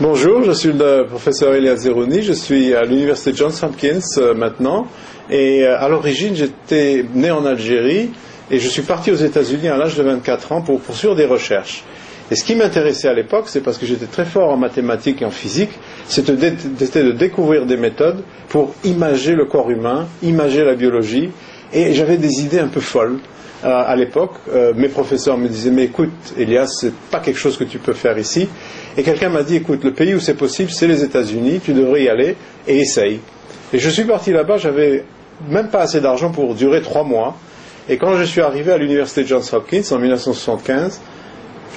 Bonjour, je suis le professeur Elias Zerouni, je suis à l'université Johns Hopkins maintenant, et à l'origine j'étais né en Algérie et je suis parti aux États-Unis à l'âge de 24 ans pour poursuivre des recherches. Et ce qui m'intéressait à l'époque, c'est parce que j'étais très fort en mathématiques et en physique, c'était de découvrir des méthodes pour imager le corps humain, imager la biologie, et j'avais des idées un peu folles. À l'époque, mes professeurs me disaient « Mais écoute, Elias, c'est pas quelque chose que tu peux faire ici. » Et quelqu'un m'a dit « Écoute, le pays où c'est possible, c'est les États-Unis, tu devrais y aller et essaye. » Et je suis parti là-bas, j'avais même pas assez d'argent pour durer 3 mois. Et quand je suis arrivé à l'université Johns Hopkins en 1975,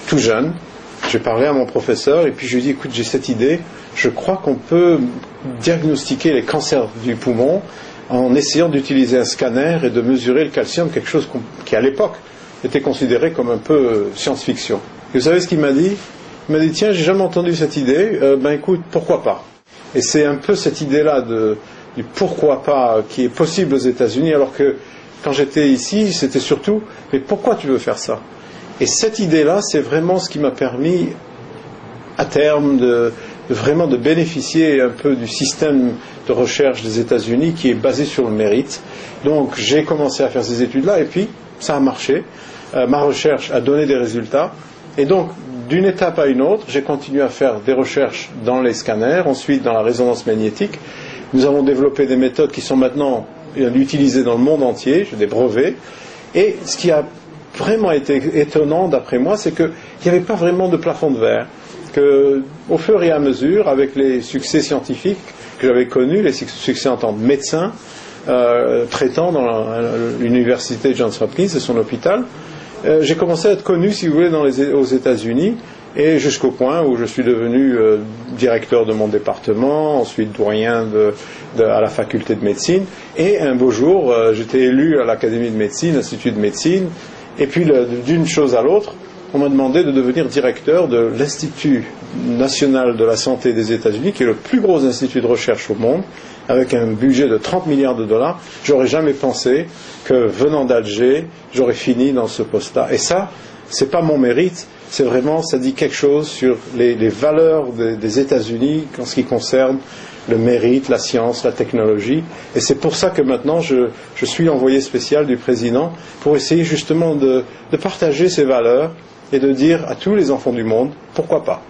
tout jeune, j'ai parlé à mon professeur et puis je lui ai dit « Écoute, j'ai cette idée, je crois qu'on peut diagnostiquer les cancers du poumon en essayant d'utiliser un scanner et de mesurer le calcium, quelque chose qui à l'époque était considéré comme un peu science-fiction. » Et vous savez ce qu'il m'a dit ? Il m'a dit « Tiens, j'ai jamais entendu cette idée, ben écoute, pourquoi pas ?» Et c'est un peu cette idée-là du pourquoi pas qui est possible aux États-Unis, alors que quand j'étais ici, c'était surtout « Mais pourquoi tu veux faire ça ?» Et cette idée-là, c'est vraiment ce qui m'a permis, à terme, vraiment de bénéficier un peu du système de recherche des États-Unis qui est basé sur le mérite. Donc j'ai commencé à faire ces études-là et puis ça a marché. Ma recherche a donné des résultats. Et donc d'une étape à une autre, j'ai continué à faire des recherches dans les scanners, ensuite dans la résonance magnétique. Nous avons développé des méthodes qui sont maintenant utilisées dans le monde entier, j'ai des brevets. Et ce qui a vraiment été étonnant d'après moi, c'est qu'il n'y avait pas vraiment de plafond de verre. Au fur et à mesure, avec les succès scientifiques que j'avais connus, les succès en tant que médecin, traitant dans l'université Johns Hopkins et son hôpital, j'ai commencé à être connu, si vous voulez, aux États-Unis, et jusqu'au point où je suis devenu directeur de mon département, ensuite doyen à la faculté de médecine, et un beau jour, j'étais élu à l'Académie de médecine, l'Institut de médecine, et puis d'une chose à l'autre, on m'a demandé de devenir directeur de l'Institut national de la santé des États-Unis, qui est le plus gros institut de recherche au monde, avec un budget de 30 milliards de dollars. J'aurais jamais pensé que, venant d'Alger, j'aurais fini dans ce poste-là. Et ça, c'est pas mon mérite, c'est vraiment, ça dit quelque chose sur les valeurs des États-Unis en ce qui concerne le mérite, la science, la technologie. Et c'est pour ça que maintenant, je suis envoyé spécial du président pour essayer justement de partager ces valeurs et de dire à tous les enfants du monde, pourquoi pas ?